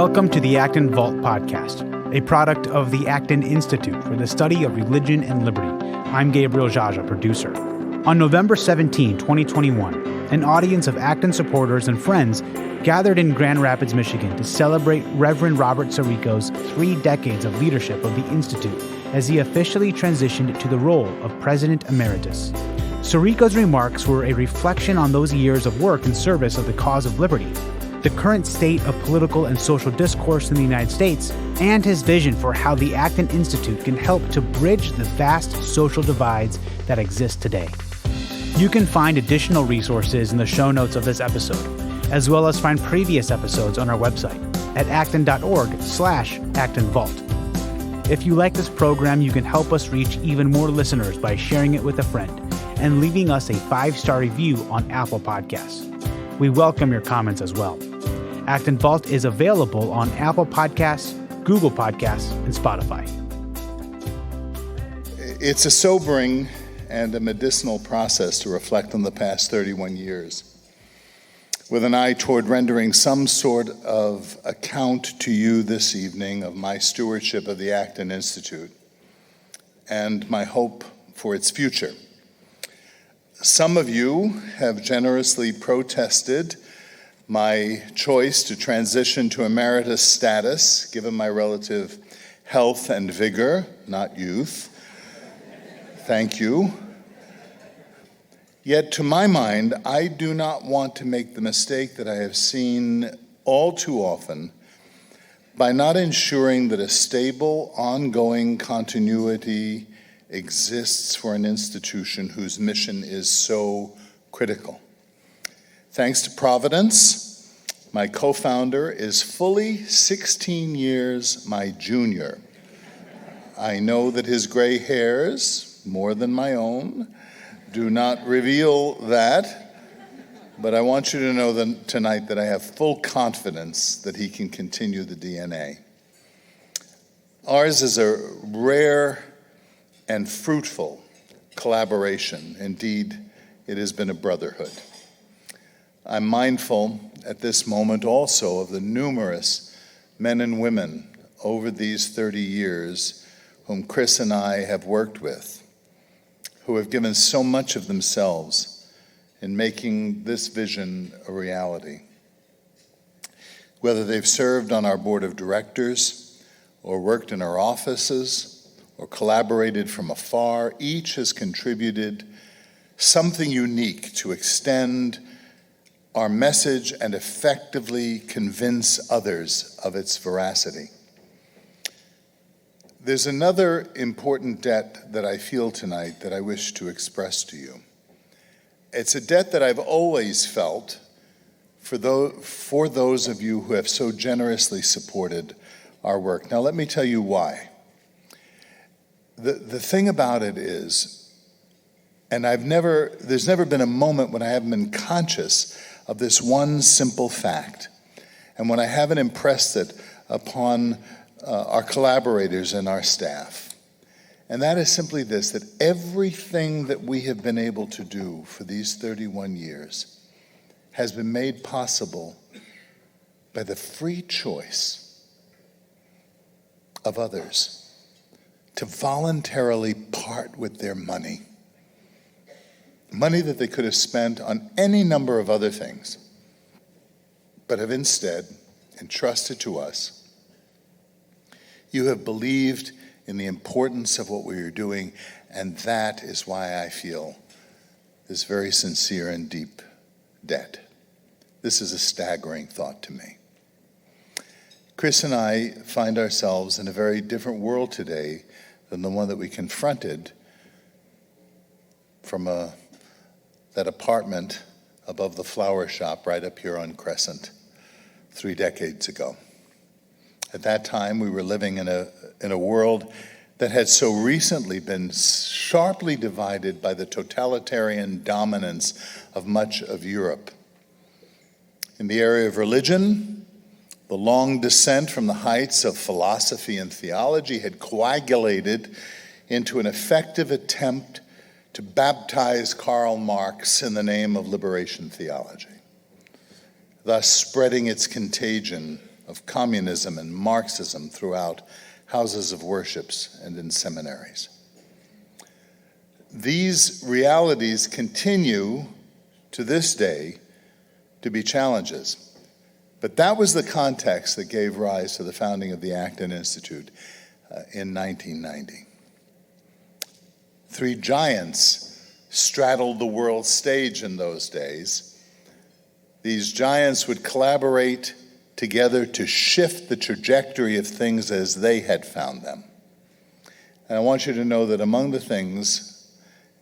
Welcome to the Acton Vault podcast, a product of the Acton Institute for the Study of Religion and Liberty. I'm Gabriel Jaja, producer. On November 17, 2021, an audience of Acton supporters and friends gathered in Grand Rapids, Michigan to celebrate Reverend Robert Sirico's 3 decades of leadership of the Institute as he officially transitioned to the role of President Emeritus. Sirico's remarks were a reflection on those years of work in service of the cause of liberty, the current state of political and social discourse in the United States, and his vision for how the Acton Institute can help to bridge the vast social divides that exist today. You can find additional resources in the show notes of this episode, as well as find previous episodes on our website at acton.org/actonvault. If you like this program, you can help us reach even more listeners by sharing it with a friend and leaving us a 5-star review on Apple Podcasts. We welcome your comments as well. Acton Vault is available on Apple Podcasts, Google Podcasts, and Spotify. It's a sobering and a medicinal process to reflect on the past 31 years, with an eye toward rendering some sort of account to you this evening of my stewardship of the Acton Institute and my hope for its future. Some of you have generously protested my choice to transition to emeritus status, given my relative health and vigor, not youth. Thank you. Yet, to my mind, I do not want to make the mistake that I have seen all too often by not ensuring that a stable, ongoing continuity exists for an institution whose mission is so critical. Thanks to Providence, my co-founder is fully 16 years my junior. I know that his gray hairs, more than my own, do not reveal that, but I want you to know tonight that I have full confidence that he can continue the DNA. Ours is a rare and fruitful collaboration. Indeed, it has been a brotherhood. I'm mindful at this moment also of the numerous men and women over these 30 years whom Chris and I have worked with, who have given so much of themselves in making this vision a reality. Whether they've served on our board of directors or worked in our offices or collaborated from afar, each has contributed something unique to extend our message and effectively convince others of its veracity. There's another important debt that I feel tonight that I wish to express to you. It's a debt that I've always felt for those of you who have so generously supported our work. Now, let me tell you why. The thing about it is, and there's never been a moment when I haven't been conscious of this one simple fact, and when I haven't impressed it upon our collaborators and our staff. And that is simply this, that everything that we have been able to do for these 31 years has been made possible by the free choice of others to voluntarily part with their money that they could have spent on any number of other things, but have instead entrusted to us. You have believed in the importance of what we are doing, and that is why I feel this very sincere and deep debt. This is a staggering thought to me. Chris and I find ourselves in a very different world today than the one that we confronted from that apartment above the flower shop right up here on Crescent 3 decades ago. At that time, we were living in a world that had so recently been sharply divided by the totalitarian dominance of much of Europe. In the area of religion, the long descent from the heights of philosophy and theology had coagulated into an effective attempt to baptize Karl Marx in the name of liberation theology, thus spreading its contagion of communism and Marxism throughout houses of worships and in seminaries. These realities continue to this day to be challenges. But that was the context that gave rise to the founding of the Acton Institute in 1990. Three giants straddled the world stage in those days. These giants would collaborate together to shift the trajectory of things as they had found them. And I want you to know that among the things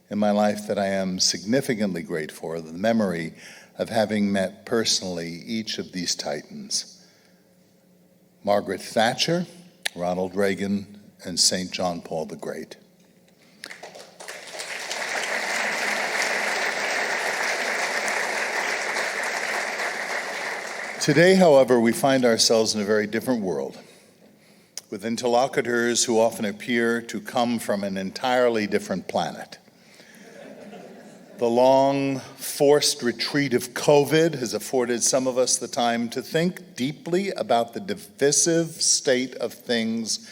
in my life that I am significantly grateful for, the memory of having met personally each of these titans: Margaret Thatcher, Ronald Reagan, and St. John Paul the Great. Today, however, we find ourselves in a very different world, with interlocutors who often appear to come from an entirely different planet. The long, forced retreat of COVID has afforded some of us the time to think deeply about the divisive state of things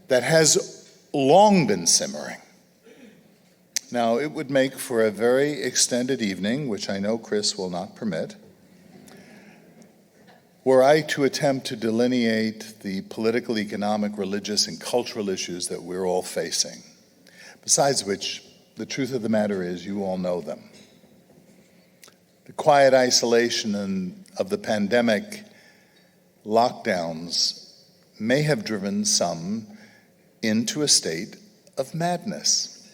that has long been simmering. Now, it would make for a very extended evening, which I know Chris will not permit, were I to attempt to delineate the political, economic, religious, and cultural issues that we're all facing. Besides which, the truth of the matter is, you all know them. The quiet isolation of the pandemic lockdowns may have driven some into a state of madness.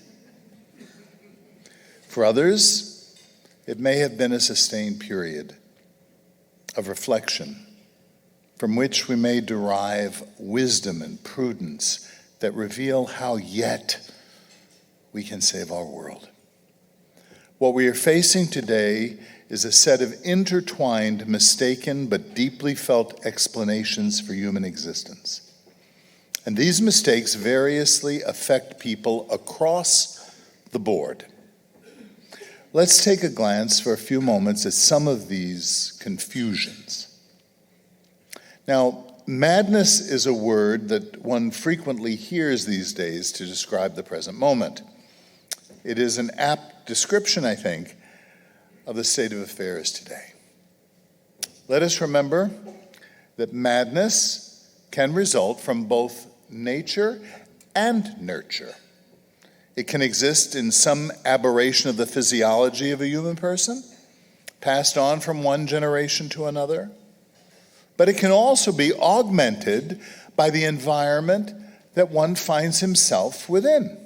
For others, it may have been a sustained period of reflection from which we may derive wisdom and prudence that reveal how yet we can save our world. What we are facing today is a set of intertwined, mistaken, but deeply felt explanations for human existence. And these mistakes variously affect people across the board. Let's take a glance for a few moments at some of these confusions. Now, madness is a word that one frequently hears these days to describe the present moment. It is an apt description, I think, of the state of affairs today. Let us remember that madness can result from both nature and nurture. It can exist in some aberration of the physiology of a human person, passed on from one generation to another. But it can also be augmented by the environment that one finds himself within.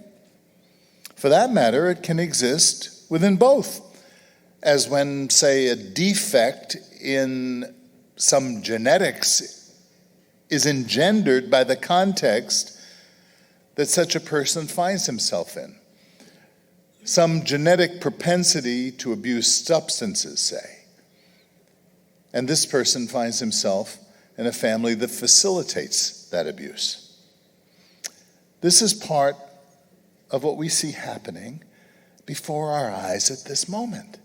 For that matter, it can exist within both, as when, say, a defect in some genetics is engendered by the context that such a person finds himself in. Some genetic propensity to abuse substances, say. And this person finds himself in a family that facilitates that abuse. This is part of what we see happening before our eyes at this moment.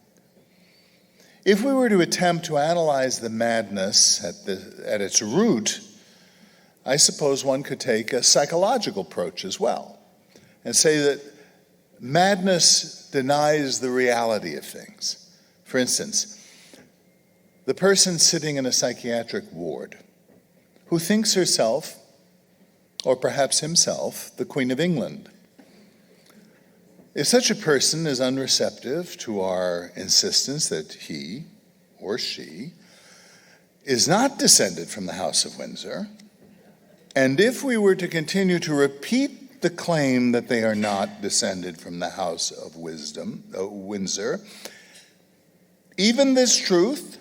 If we were to attempt to analyze the madness at its root, I suppose one could take a psychological approach as well and say that madness denies the reality of things. For instance, the person sitting in a psychiatric ward who thinks herself, or perhaps himself, the Queen of England. If such a person is unreceptive to our insistence that he or she is not descended from the House of Windsor, and if we were to continue to repeat the claim that they are not descended from the House of Windsor, even this truth,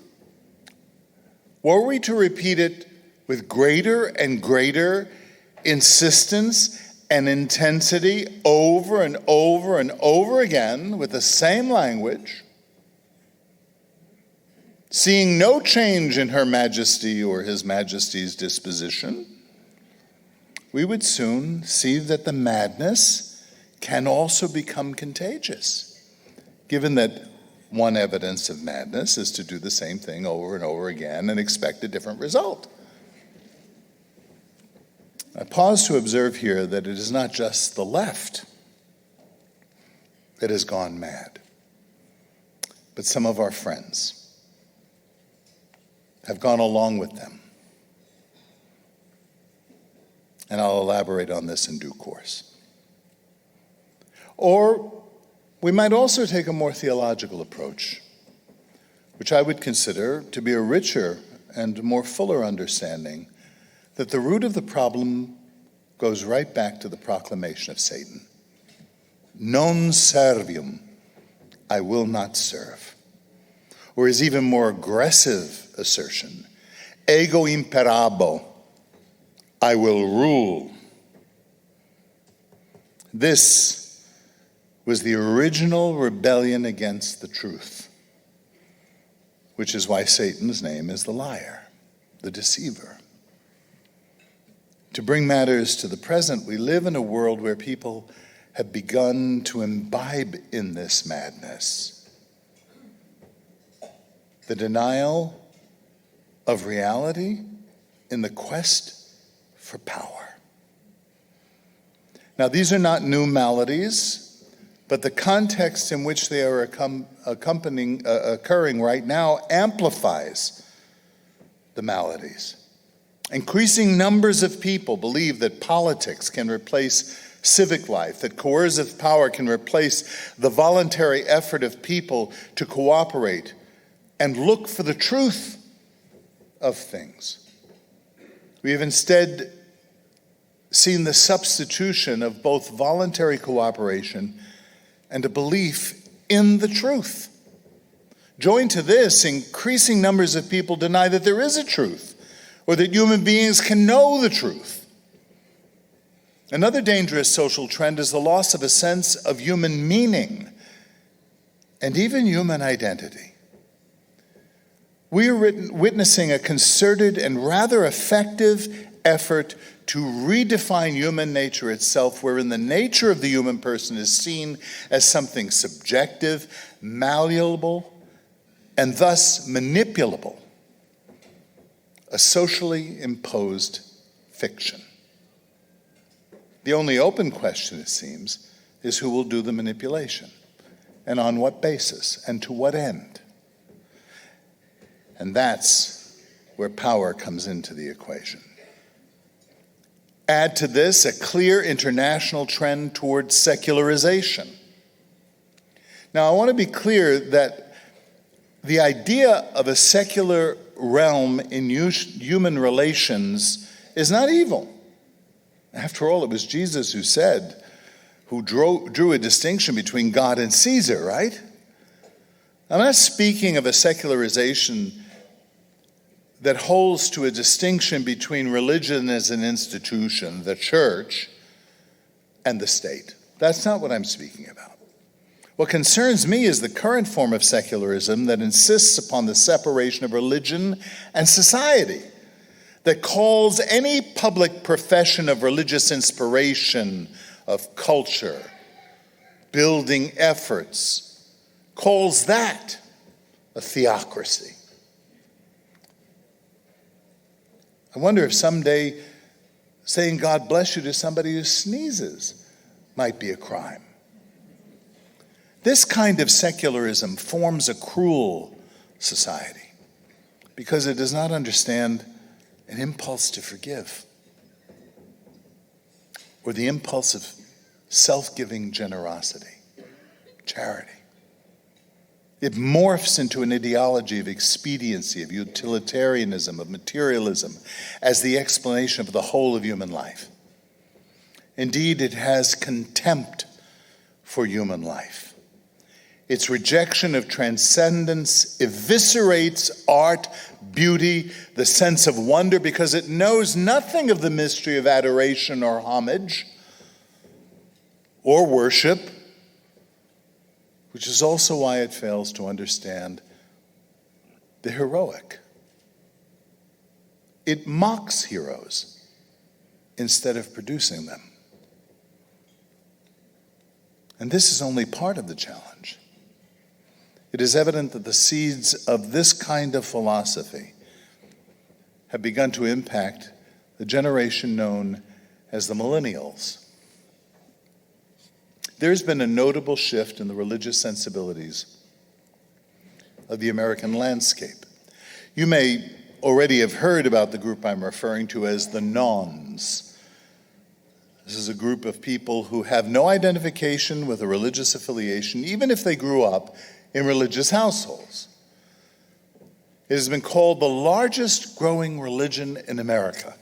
were we to repeat it with greater and greater insistence and intensity over and over and over again with the same language, seeing no change in Her Majesty or His Majesty's disposition, we would soon see that the madness can also become contagious, given that one evidence of madness is to do the same thing over and over again and expect a different result. I pause to observe here that it is not just the left that has gone mad, but some of our friends have gone along with them. And I'll elaborate on this in due course. Or we might also take a more theological approach, which I would consider to be a richer and more fuller understanding that the root of the problem goes right back to the proclamation of Satan. Non servium, I will not serve. Or his even more aggressive assertion, ego imperabo, I will rule. This was the original rebellion against the truth, which is why Satan's name is the liar, the deceiver. To bring matters to the present, we live in a world where people have begun to imbibe in this madness. The denial of reality in the quest for power. Now, these are not new maladies, but the context in which they are occurring right now amplifies the maladies. Increasing numbers of people believe that politics can replace civic life, that coercive power can replace the voluntary effort of people to cooperate and look for the truth of things. We have instead seen the substitution of both voluntary cooperation and a belief in the truth. Joined to this, increasing numbers of people deny that there is a truth, or that human beings can know the truth. Another dangerous social trend is the loss of a sense of human meaning and even human identity. We are witnessing a concerted and rather effective effort to redefine human nature itself, wherein the nature of the human person is seen as something subjective, malleable, and thus manipulable. A socially imposed fiction. The only open question, it seems, is who will do the manipulation, and on what basis, and to what end. And that's where power comes into the equation. Add to this a clear international trend towards secularization. Now, I want to be clear that the idea of a secular realm in human relations is not evil. After all, it was Jesus who drew a distinction between God and Caesar, right? I'm not speaking of a secularization that holds to a distinction between religion as an institution, the church, and the state. That's not what I'm speaking about. What concerns me is the current form of secularism that insists upon the separation of religion and society, that calls any public profession of religious inspiration, of culture, building efforts, calls that a theocracy. I wonder if someday saying God bless you to somebody who sneezes might be a crime. This kind of secularism forms a cruel society because it does not understand an impulse to forgive or the impulse of self-giving generosity, charity. It morphs into an ideology of expediency, of utilitarianism, of materialism, as the explanation of the whole of human life. Indeed, it has contempt for human life. Its rejection of transcendence eviscerates art, beauty, the sense of wonder, because it knows nothing of the mystery of adoration or homage or worship, which is also why it fails to understand the heroic. It mocks heroes instead of producing them. And this is only part of the challenge. it is evident that the seeds of this kind of philosophy have begun to impact the generation known as the Millennials. There's been a notable shift in the religious sensibilities of the American landscape. You may already have heard about the group I'm referring to as the Nones. This is a group of people who have no identification with a religious affiliation, even if they grew up in religious households. It has been called the largest growing religion in America.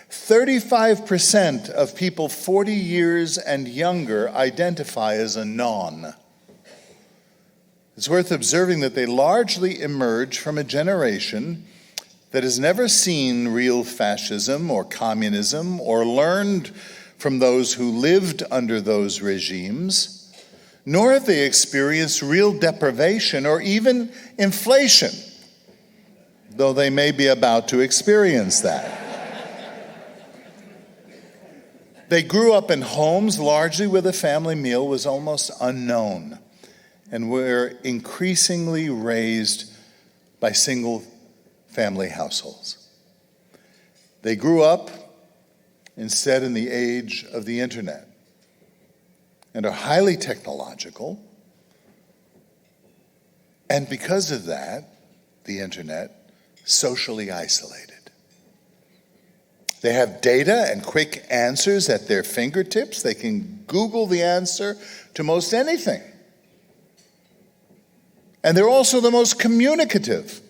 35% of people 40 years and younger identify as a non. It's worth observing that they largely emerge from a generation that has never seen real fascism or communism or learned from those who lived under those regimes, nor have they experienced real deprivation or even inflation, though they may be about to experience that. They grew up in homes largely where the family meal was almost unknown and were increasingly raised by single-family households. They grew up instead in the age of the internet and are highly technological, and because of that, the internet, socially isolated. They have data and quick answers at their fingertips. They can Google the answer to most anything. And they're also the most communicative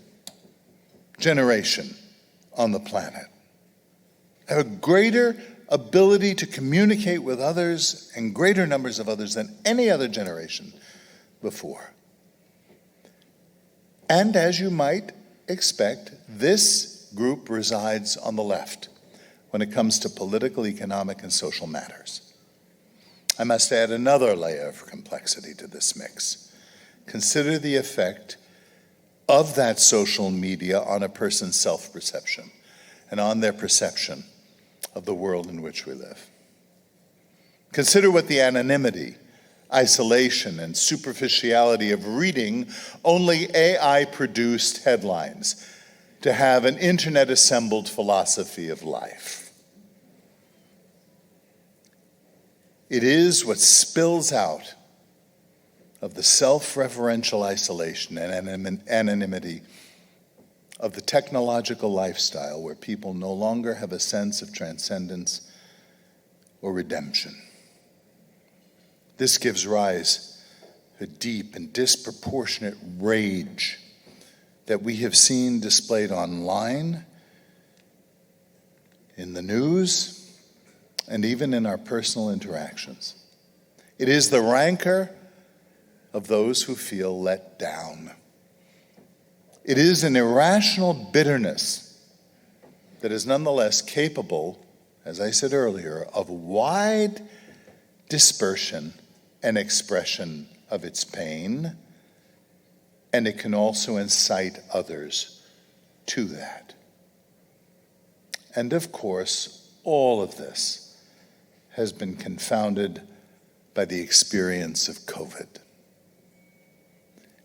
generation on the planet. They have a greater ability to communicate with others and greater numbers of others than any other generation before. And as you might expect, this group resides on the left when it comes to political, economic, and social matters. I must add another layer of complexity to this mix. Consider the effect of that social media on a person's self-perception and on their perception of the world in which we live. Consider what the anonymity, isolation, and superficiality of reading only AI-produced headlines to have an internet-assembled philosophy of life. It is what spills out of the self-referential isolation and anonymity of the technological lifestyle where people no longer have a sense of transcendence or redemption. This gives rise to deep and disproportionate rage that we have seen displayed online, in the news, and even in our personal interactions. It is the rancor of those who feel let down. It is an irrational bitterness that is nonetheless capable, as I said earlier, of wide dispersion and expression of its pain, and it can also incite others to that. And of course, all of this has been confounded by the experience of COVID.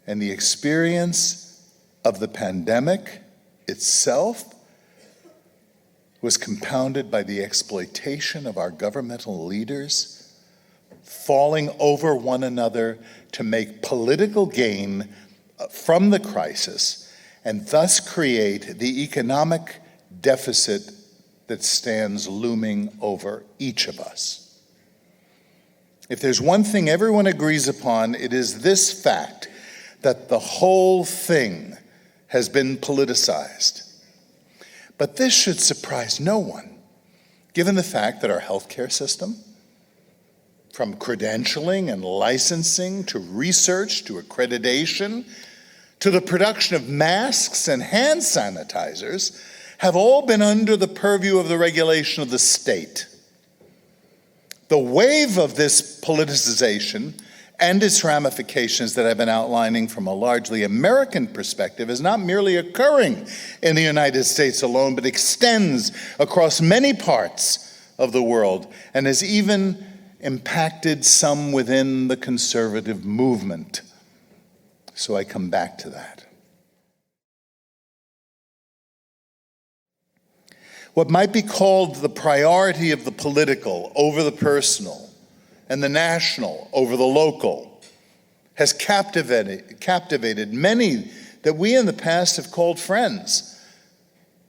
And the experience of the pandemic itself was compounded by the exploitation of our governmental leaders, falling over one another to make political gain from the crisis, and thus create the economic deficit that stands looming over each of us. If there's one thing everyone agrees upon, it is this fact, that the whole thing has been politicized. But this should surprise no one, given the fact that our healthcare system, from credentialing and licensing to research to accreditation to the production of masks and hand sanitizers, have all been under the purview of the regulation of the state. The wave of this politicization and its ramifications that I've been outlining from a largely American perspective is not merely occurring in the United States alone, but extends across many parts of the world and has even impacted some within the conservative movement. So I come back to that. What might be called the priority of the political over the personal and the national over the local has captivated many that we in the past have called friends.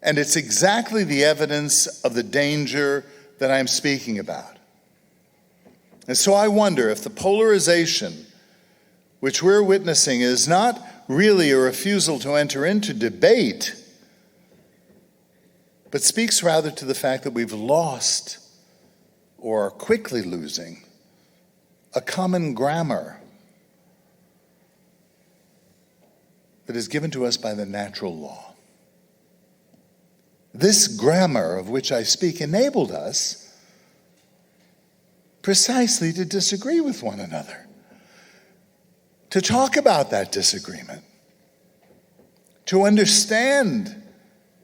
And it's exactly the evidence of the danger that I'm speaking about. And so I wonder if the polarization which we're witnessing is not really a refusal to enter into debate, but speaks rather to the fact that we've lost, or are quickly losing, a common grammar that is given to us by the natural law. This grammar of which I speak enabled us precisely to disagree with one another, to talk about that disagreement, to understand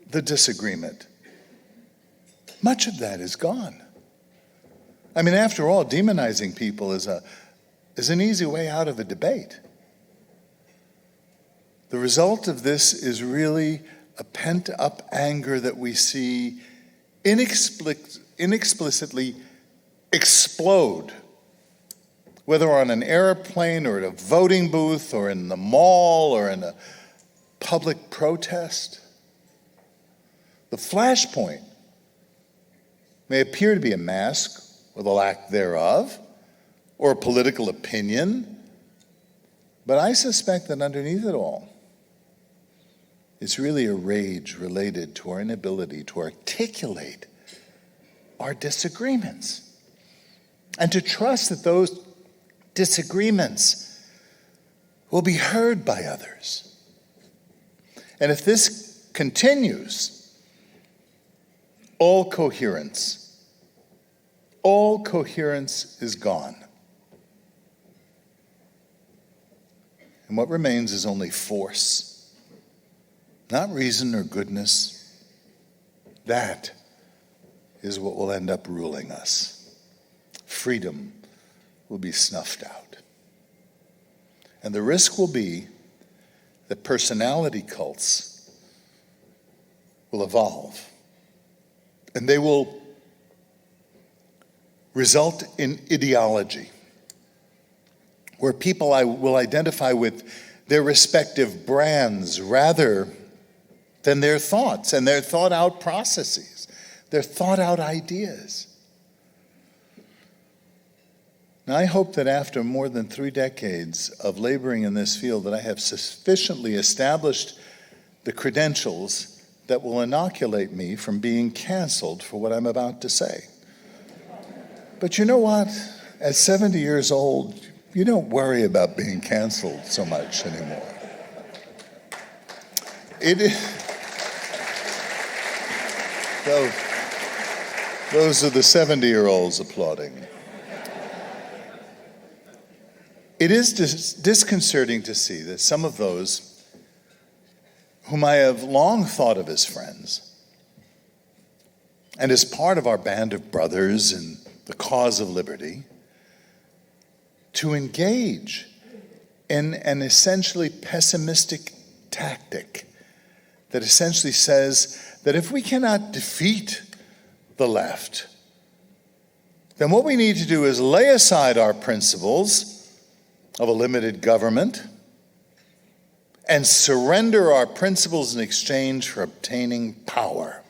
the disagreement. Much of that is gone. I mean, after all, demonizing people is an easy way out of a debate. The result of this is really a pent-up anger that we see inexplicitly explode, whether on an airplane or at a voting booth or in the mall or in a public protest. The flashpoint may appear to be a mask or the lack thereof, or a political opinion, but I suspect that underneath it all, it's really a rage related to our inability to articulate our disagreements and to trust that those disagreements will be heard by others. And if this continues, all coherence is gone. And what remains is only force. Not reason or goodness. That is what will end up ruling us. Freedom will be snuffed out. And the risk will be that personality cults will evolve. And they will result in ideology, where people will identify with their respective brands rather than their thoughts and their thought-out processes, their thought-out ideas. Now, I hope that after more than 3 decades of laboring in this field, that I have sufficiently established the credentials that will inoculate me from being canceled for what I'm about to say. But you know what? At 70 years old, you don't worry about being canceled so much anymore. Those are the 70-year-olds applauding. It is disconcerting to see that some of those whom I have long thought of as friends and as part of our band of brothers in the cause of liberty, to engage in an essentially pessimistic tactic that essentially says that if we cannot defeat the left, then what we need to do is lay aside our principles of a limited government and surrender our principles in exchange for obtaining power.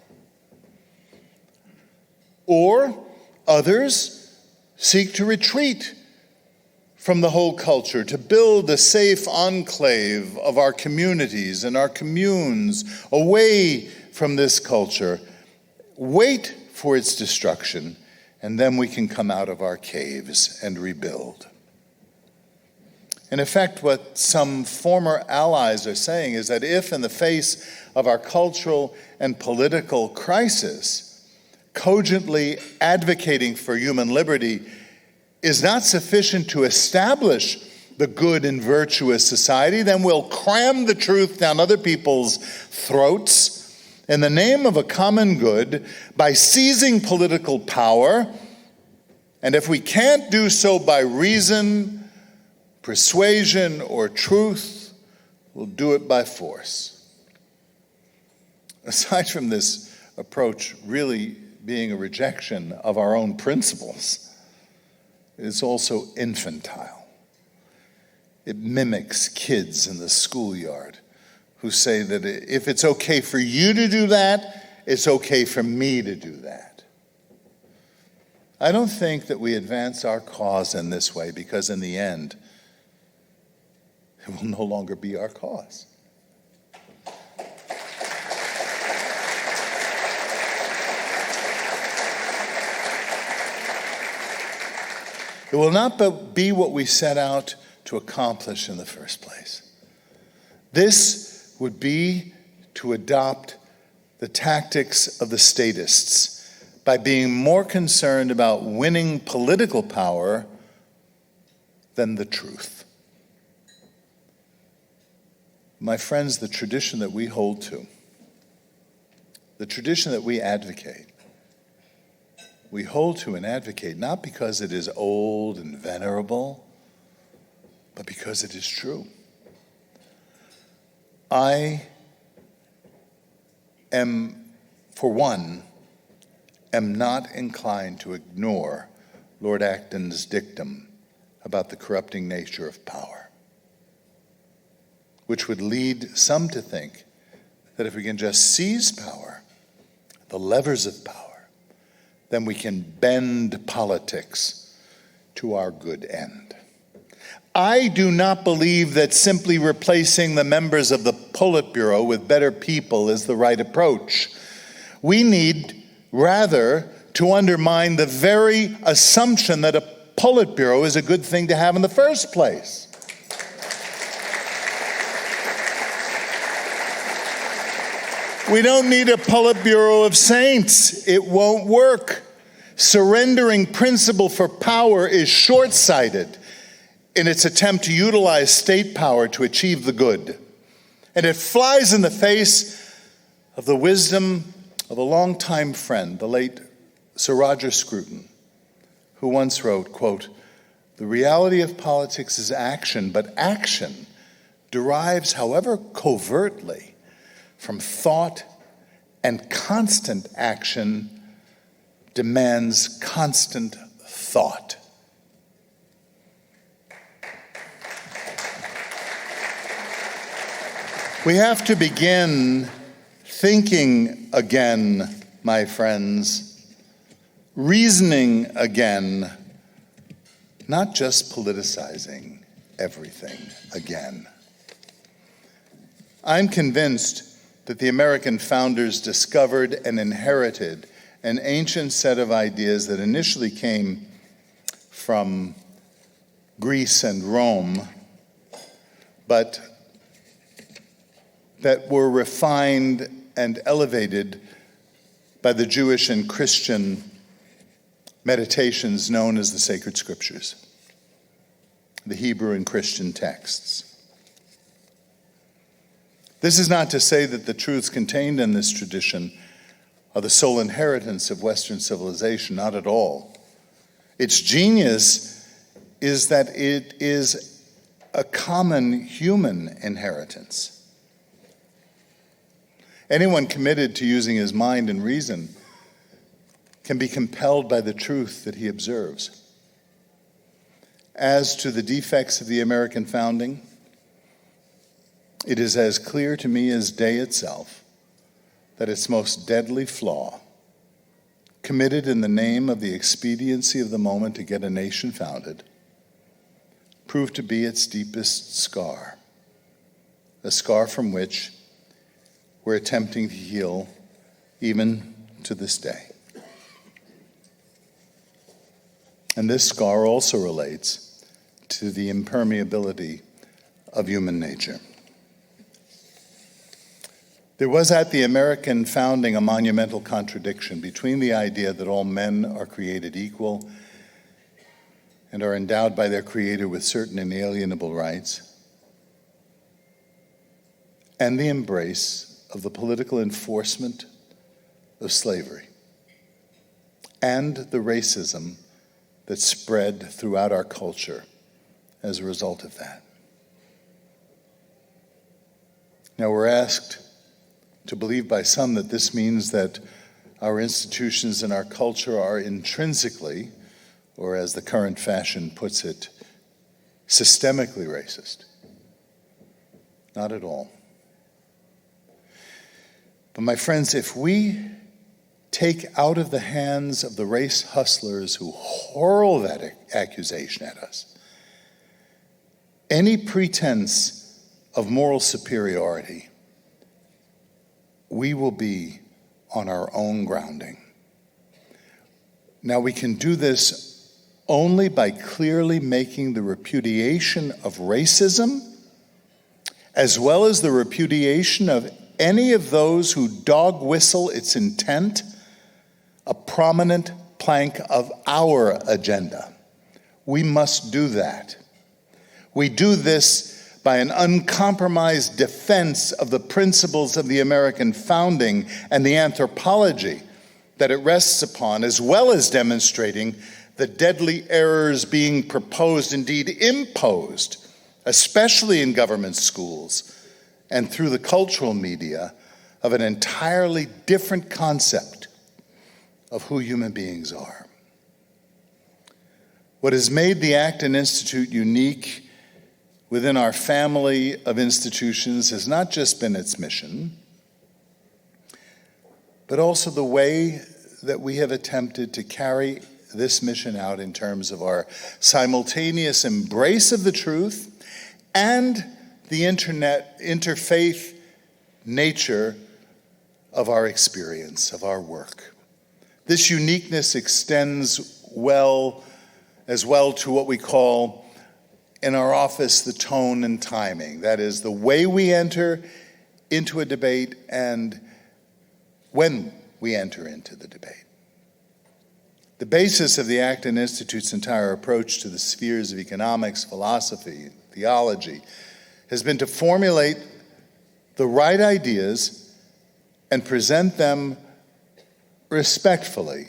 Or others seek to retreat from the whole culture, to build a safe enclave of our communities and our communes away from this culture, wait for its destruction, and then we can come out of our caves and rebuild. In effect, what some former allies are saying is that if, in the face of our cultural and political crisis, cogently advocating for human liberty is not sufficient to establish the good and virtuous society, then we'll cram the truth down other people's throats in the name of a common good by seizing political power. And if we can't do so by reason, persuasion, or truth, will do it by force. Aside from this approach really being a rejection of our own principles, it is also infantile. It mimics kids in the schoolyard who say that if it's okay for you to do that, it's okay for me to do that. I don't think that we advance our cause in this way because in the end, it will no longer be our cause. It will not be what we set out to accomplish in the first place. This would be to adopt the tactics of the statists by being more concerned about winning political power than the truth. My friends, the tradition that we hold to, the tradition that we advocate, we hold to and advocate not because it is old and venerable, but because it is true. I am, for one, am not inclined to ignore Lord Acton's dictum about the corrupting nature of power, which would lead some to think that if we can just seize power, the levers of power, then we can bend politics to our good end. I do not believe that simply replacing the members of the Politburo with better people is the right approach. We need, rather, to undermine the very assumption that a Politburo is a good thing to have in the first place. We don't need a Politburo of saints. It won't work. Surrendering principle for power is short-sighted in its attempt to utilize state power to achieve the good. And it flies in the face of the wisdom of a longtime friend, the late Sir Roger Scruton, who once wrote, quote, "The reality of politics is action, but action derives, however covertly, from thought, and constant action demands constant thought." We have to begin thinking again, my friends, reasoning again, not just politicizing everything again. I'm convinced that the American founders discovered and inherited an ancient set of ideas that initially came from Greece and Rome, but that were refined and elevated by the Jewish and Christian meditations known as the sacred scriptures, the Hebrew and Christian texts. This is not to say that the truths contained in this tradition are the sole inheritance of Western civilization, not at all. Its genius is that it is a common human inheritance. Anyone committed to using his mind and reason can be compelled by the truth that he observes. As to the defects of the American founding, it is as clear to me as day itself that its most deadly flaw, committed in the name of the expediency of the moment to get a nation founded, proved to be its deepest scar, a scar from which we're attempting to heal even to this day. And this scar also relates to the impermeability of human nature. There was at the American founding a monumental contradiction between the idea that all men are created equal and are endowed by their Creator with certain inalienable rights, and the embrace of the political enforcement of slavery and the racism that spread throughout our culture as a result of that. Now, we're asked to believe by some that this means that our institutions and our culture are intrinsically, or as the current fashion puts it, systemically racist. Not at all. But my friends, if we take out of the hands of the race hustlers who hurl that accusation at us any pretense of moral superiority, we will be on our own grounding. Now, we can do this only by clearly making the repudiation of racism, as well as the repudiation of any of those who dog whistle its intent, a prominent plank of our agenda. We must do that. We do this by an uncompromised defense of the principles of the American founding and the anthropology that it rests upon, as well as demonstrating the deadly errors being proposed, indeed imposed, especially in government schools and through the cultural media, of an entirely different concept of who human beings are. What has made the Acton Institute unique within our family of institutions has not just been its mission, but also the way that we have attempted to carry this mission out in terms of our simultaneous embrace of the truth and the interfaith nature of our experience, of our work. This uniqueness extends as well to what we call in our office the tone and timing. That is, the way we enter into a debate and when we enter into the debate. The basis of the Acton Institute's entire approach to the spheres of economics, philosophy, theology has been to formulate the right ideas and present them respectfully,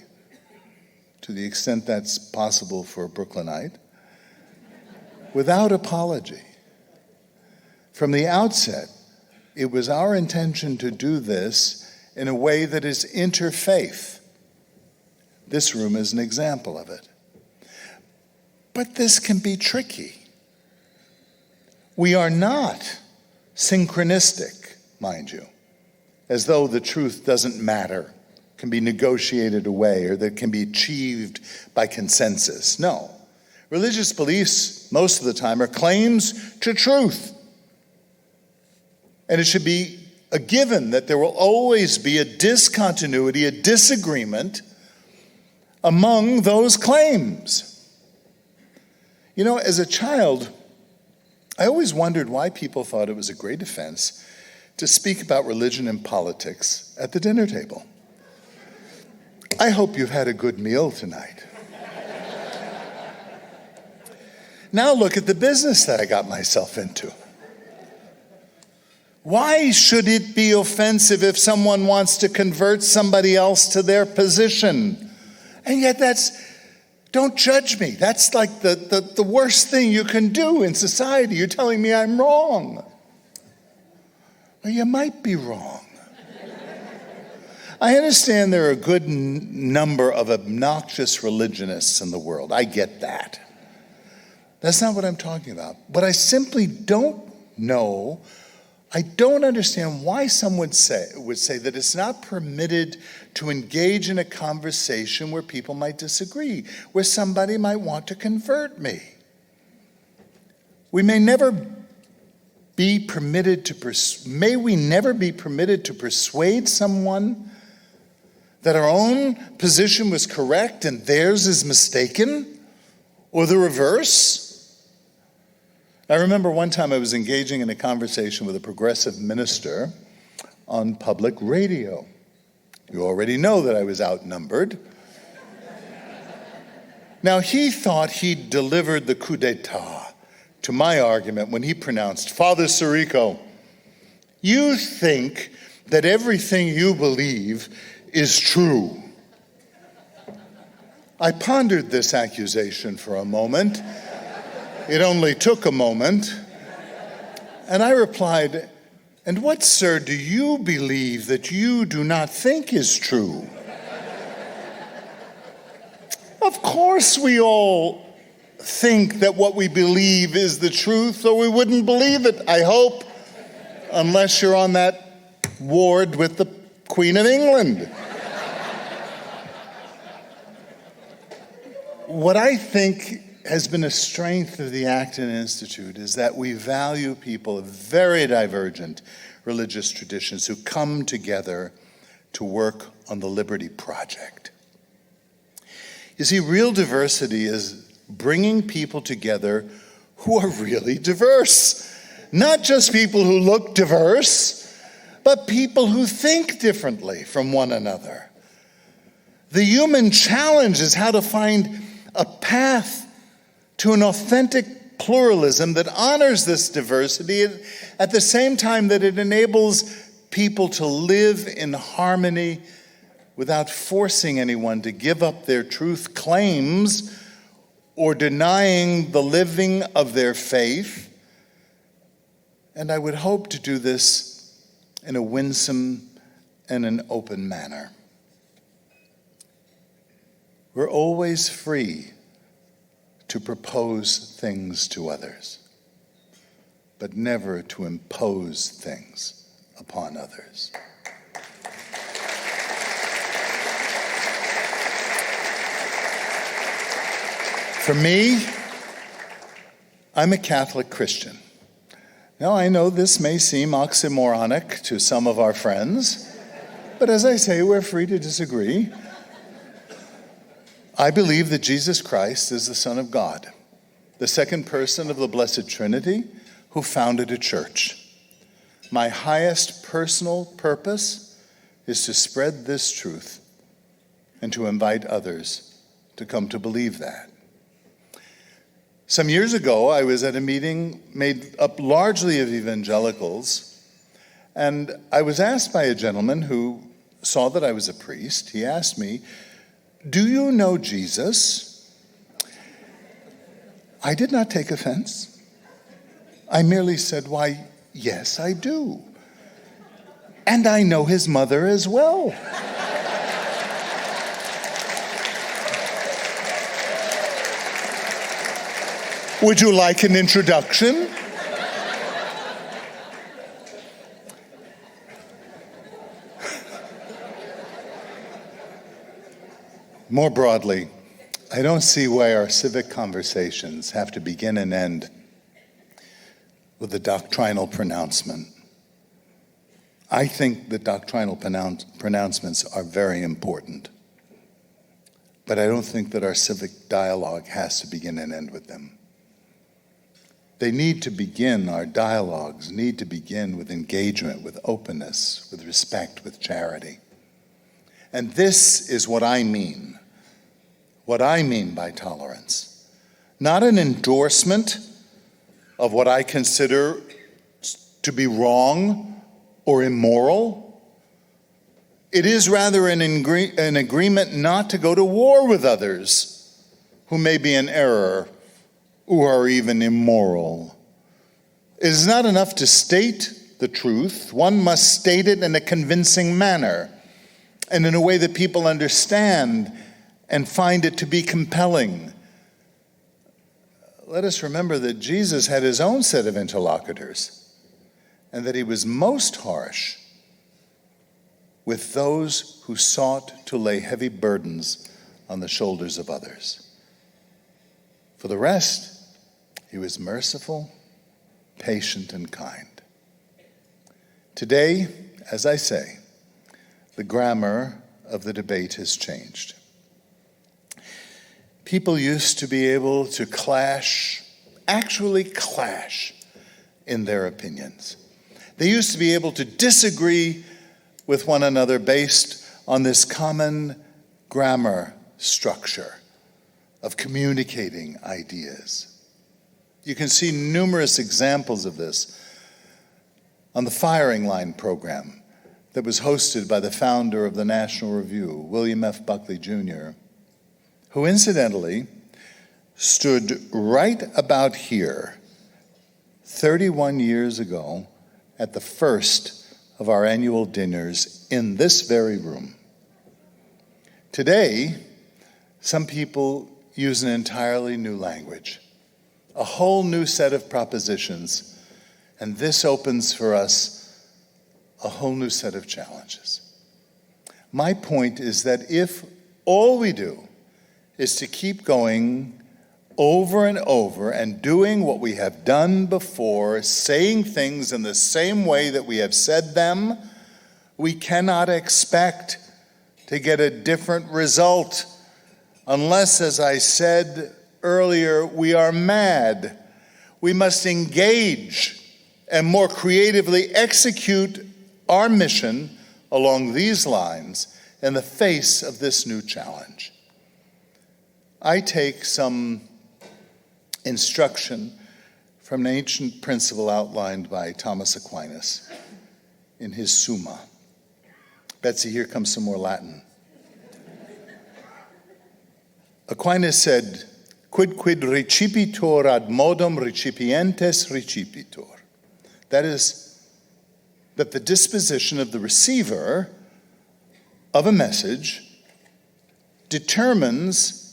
to the extent that's possible for a Brooklynite, without apology. From the outset, it was our intention to do this in a way that is interfaith. This room is an example of it. But this can be tricky. We are not synchronistic, mind you, as though the truth doesn't matter, can be negotiated away, or that can be achieved by consensus. No. Religious beliefs, most of the time, are claims to truth. And it should be a given that there will always be a discontinuity, a disagreement among those claims. You know, as a child, I always wondered why people thought it was a great offense to speak about religion and politics at the dinner table. I hope you've had a good meal tonight. Now look at the business that I got myself into. Why should it be offensive if someone wants to convert somebody else to their position? And yet don't judge me. That's like the worst thing you can do in society. You're telling me I'm wrong. Well, you might be wrong. I understand there are a good number of obnoxious religionists in the world. I get that. That's not what I'm talking about. But I simply don't know, I don't understand why some would say that it's not permitted to engage in a conversation where people might disagree, where somebody might want to convert me. We may never be permitted to persuade someone that our own position was correct and theirs is mistaken, or the reverse. I remember one time I was engaging in a conversation with a progressive minister on public radio. You already know that I was outnumbered. Now, he thought he'd delivered the coup d'etat to my argument when he pronounced, "Father Sirico, you think that everything you believe is true." I pondered this accusation for a moment. It only took a moment. And I replied, And what, sir, do you believe that you do not think is true? Of course we all think that what we believe is the truth, or we wouldn't believe it, I hope, unless you're on that ward with the Queen of England. What I think has been a strength of the Acton Institute is that we value people of very divergent religious traditions who come together to work on the Liberty Project. You see, real diversity is bringing people together who are really diverse. Not just people who look diverse, but people who think differently from one another. The human challenge is how to find a path to an authentic pluralism that honors this diversity at the same time that it enables people to live in harmony without forcing anyone to give up their truth claims or denying the living of their faith. And I would hope to do this in a winsome and an open manner. We're always free to propose things to others, but never to impose things upon others. For me, I'm a Catholic Christian. Now, I know this may seem oxymoronic to some of our friends, but as I say, we're free to disagree. I believe that Jesus Christ is the Son of God, the second person of the Blessed Trinity, who founded a church. My highest personal purpose is to spread this truth and to invite others to come to believe that. Some years ago, I was at a meeting made up largely of evangelicals, and I was asked by a gentleman who saw that I was a priest. He asked me, "Do you know Jesus?" I did not take offense. I merely said, "Why, yes, I do. And I know his mother as well." Would you like an introduction? More broadly, I don't see why our civic conversations have to begin and end with a doctrinal pronouncement. I think that doctrinal pronouncements are very important, but I don't think that our civic dialogue has to begin and end with them. They need to begin, our dialogues need to begin with engagement, with openness, with respect, with charity. And this is what I mean by tolerance. Not an endorsement of what I consider to be wrong or immoral. It is rather an agreement not to go to war with others who may be in error or even immoral. It is not enough to state the truth. One must state it in a convincing manner and in a way that people understand and find it to be compelling. Let us remember that Jesus had his own set of interlocutors and that he was most harsh with those who sought to lay heavy burdens on the shoulders of others. For the rest, he was merciful, patient, and kind. Today, as I say, the grammar of the debate has changed. People used to be able to actually clash in their opinions. They used to be able to disagree with one another based on this common grammar structure of communicating ideas. You can see numerous examples of this on the Firing Line program that was hosted by the founder of the National Review, William F. Buckley, Jr., who incidentally stood right about here 31 years ago at the first of our annual dinners in this very room. Today, some people use an entirely new language, a whole new set of propositions, and this opens for us a whole new set of challenges. My point is that if all we do is to keep going over and over and doing what we have done before, saying things in the same way that we have said them, we cannot expect to get a different result unless, as I said earlier, we are mad. We must engage and more creatively execute our mission along these lines in the face of this new challenge. I take some instruction from an ancient principle outlined by Thomas Aquinas in his Summa. Betsy, here comes some more Latin. Aquinas said, quid recipitor ad modum recipientes recipitur. That is, that the disposition of the receiver of a message determines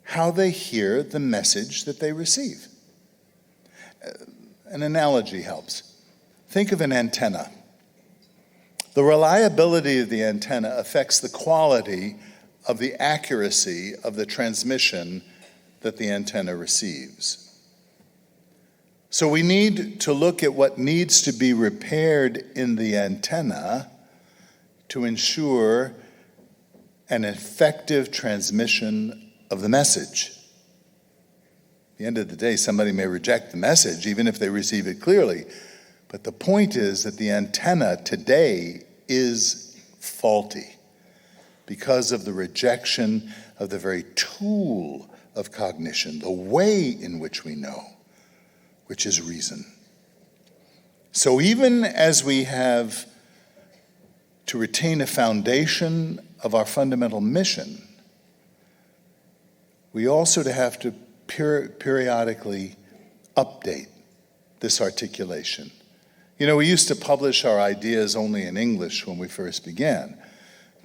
how they hear the message that they receive. An analogy helps. Think of an antenna. The reliability of the antenna affects the quality of the accuracy of the transmission that the antenna receives. So we need to look at what needs to be repaired in the antenna to ensure an effective transmission of the message. At the end of the day, somebody may reject the message, even if they receive it clearly. But the point is that the antenna today is faulty because of the rejection of the very tool of cognition, the way in which we know, which is reason. So even as we have to retain a foundation of our fundamental mission, we also have to periodically update this articulation. You know, we used to publish our ideas only in English when we first began.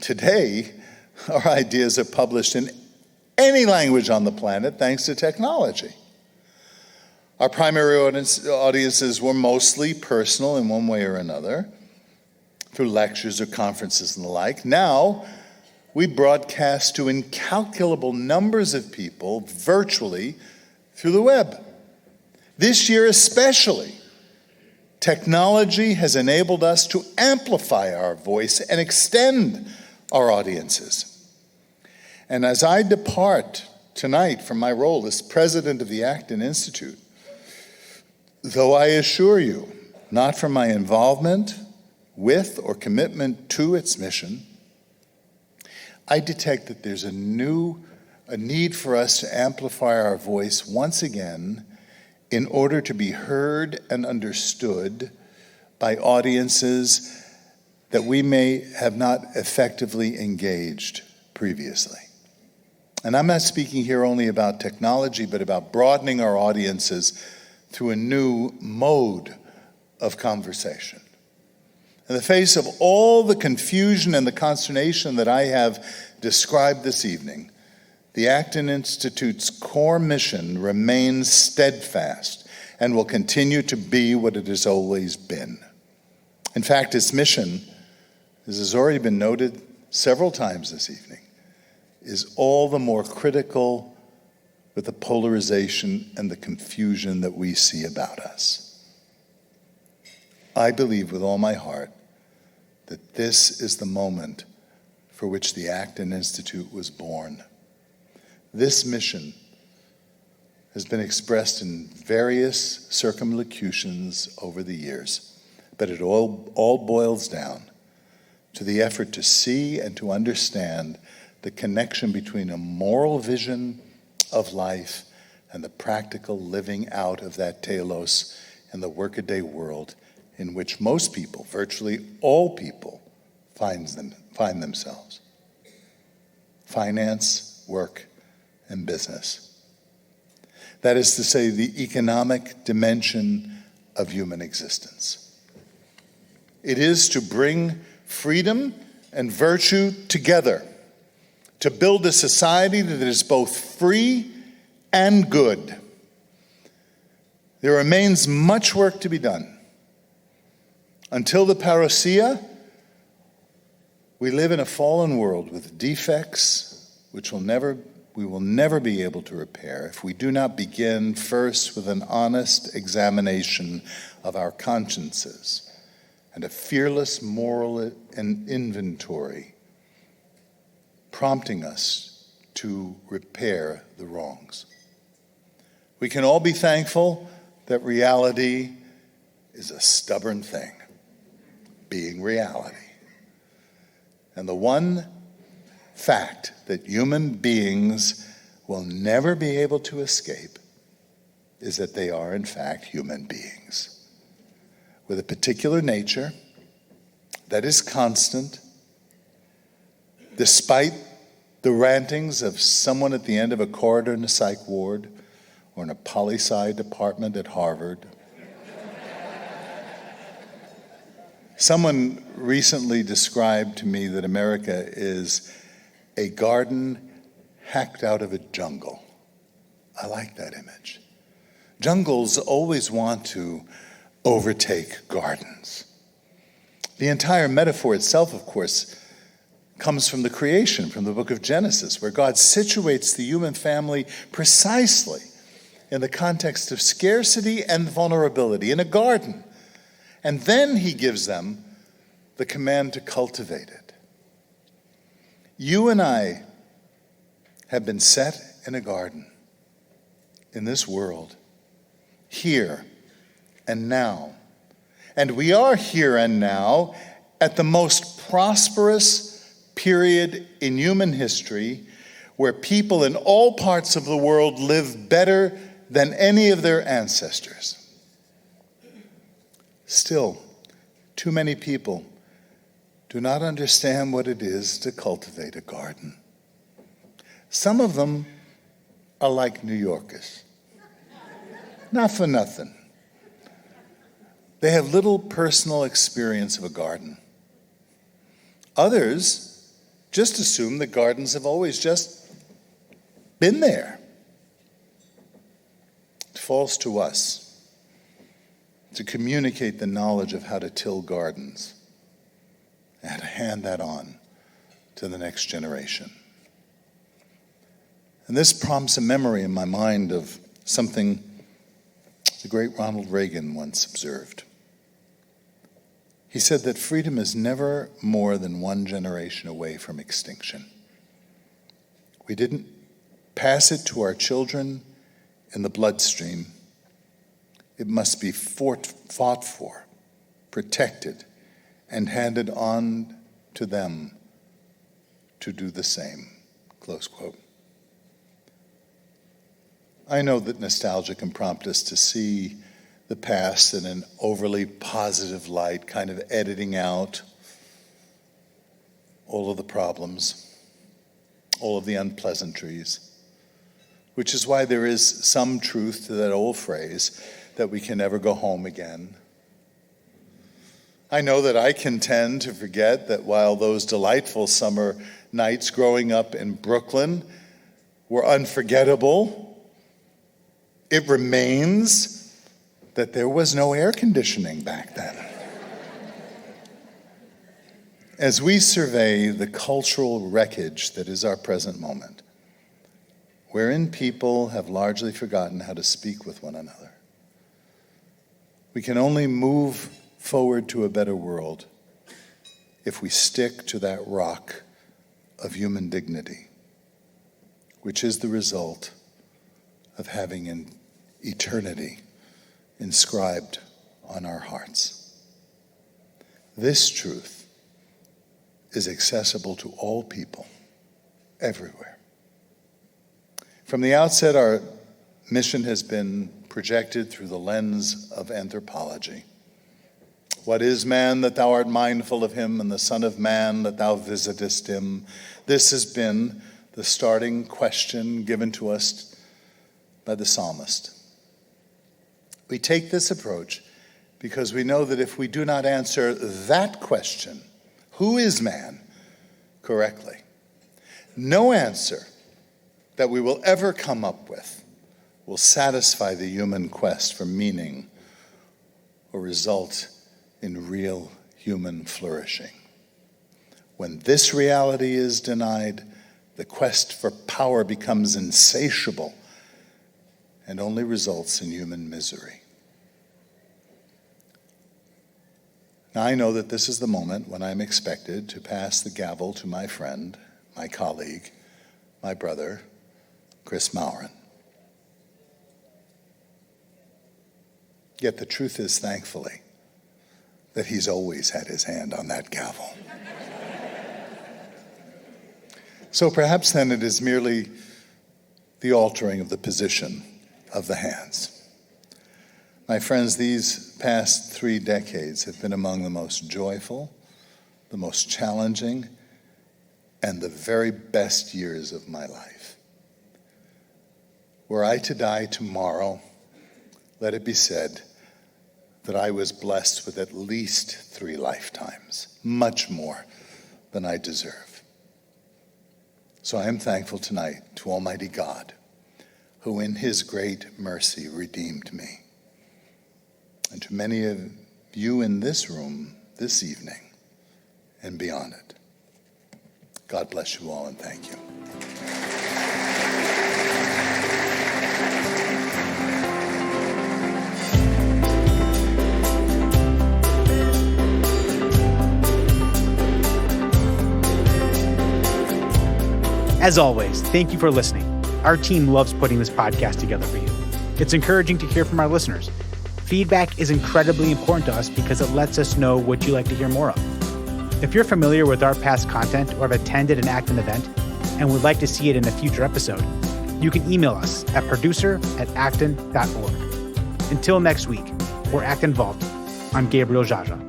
Today, our ideas are published in any language on the planet thanks to technology. Our primary audiences were mostly personal in one way or another, through lectures or conferences and the like. Now, we broadcast to incalculable numbers of people virtually through the web. This year especially, technology has enabled us to amplify our voice and extend our audiences. And as I depart tonight from my role as president of the Acton Institute, though I assure you, not from my involvement with or commitment to its mission, I detect that there's a need for us to amplify our voice once again in order to be heard and understood by audiences that we may have not effectively engaged previously. And I'm not speaking here only about technology, but about broadening our audiences through a new mode of conversation. In the face of all the confusion and the consternation that I have described this evening, the Acton Institute's core mission remains steadfast and will continue to be what it has always been. In fact, its mission, as has already been noted several times this evening, is all the more critical with the polarization and the confusion that we see about us. I believe with all my heart that this is the moment for which the Acton Institute was born. This mission has been expressed in various circumlocutions over the years, but it all boils down to the effort to see and to understand the connection between a moral vision of life and the practical living out of that telos in the workaday world in which most people, virtually all people, find themselves. Finance, work, and business. That is to say, the economic dimension of human existence. It is to bring freedom and virtue together, to build a society that is both free and good. There remains much work to be done. Until the parousia, we live in a fallen world with defects which we will never be able to repair if we do not begin first with an honest examination of our consciences and a fearless moral inventory, prompting us to repair the wrongs. We can all be thankful that reality is a stubborn thing, being reality. And the one fact that human beings will never be able to escape is that they are, in fact, human beings with a particular nature that is constant, despite the rantings of someone at the end of a corridor in a psych ward or in a poli-sci department at Harvard. Someone recently described to me that America is a garden hacked out of a jungle. I like that image. Jungles always want to overtake gardens. The entire metaphor itself, of course, comes from the creation, from the book of Genesis, where God situates the human family precisely in the context of scarcity and vulnerability, in a garden. And then he gives them the command to cultivate it. You and I have been set in a garden, in this world, here and now. And we are here and now at the most prosperous period in human history, where people in all parts of the world live better than any of their ancestors. Still, too many people do not understand what it is to cultivate a garden. Some of them are like New Yorkers. Not for nothing. They have little personal experience of a garden. Others just assume that gardens have always just been there. It falls to us to communicate the knowledge of how to till gardens and to hand that on to the next generation. And this prompts a memory in my mind of something the great Ronald Reagan once observed. He said that freedom is never more than one generation away from extinction. We didn't pass it to our children in the bloodstream. It must be fought for, protected, and handed on to them to do the same. Close quote. I know that nostalgia can prompt us to see the past in an overly positive light, kind of editing out all of the problems, all of the unpleasantries, which is why there is some truth to that old phrase that we can never go home again. I know that I can tend to forget that while those delightful summer nights growing up in Brooklyn were unforgettable, it remains that there was no air conditioning back then. As we survey the cultural wreckage that is our present moment, wherein people have largely forgotten how to speak with one another, we can only move forward to a better world if we stick to that rock of human dignity, which is the result of having an eternity inscribed on our hearts. This truth is accessible to all people, everywhere. From the outset, our mission has been projected through the lens of anthropology. What is man that thou art mindful of him, and the Son of Man that thou visitest him? This has been the starting question given to us by the psalmist. We take this approach because we know that if we do not answer that question, who is man, correctly, no answer that we will ever come up with will satisfy the human quest for meaning or result in real human flourishing. When this reality is denied, the quest for power becomes insatiable and only results in human misery. Now, I know that this is the moment when I'm expected to pass the gavel to my friend, my colleague, my brother, Chris Maurin. Yet the truth is, thankfully, that he's always had his hand on that gavel. So perhaps then it is merely the altering of the position of the hands. My friends, these past 3 decades have been among the most joyful, the most challenging, and the very best years of my life. Were I to die tomorrow, let it be said that I was blessed with at least 3 lifetimes, much more than I deserve. So I am thankful tonight to Almighty God, who in his great mercy redeemed me. And to many of you in this room this evening and beyond it, God bless you all and thank you. As always, thank you for listening. Our team loves putting this podcast together for you. It's encouraging to hear from our listeners. Feedback is incredibly important to us because it lets us know what you'd like to hear more of. If you're familiar with our past content or have attended an Acton event and would like to see it in a future episode, you can email us at producer@acton.org. Until next week, for Acton Vault, I'm Gabriel Jaja.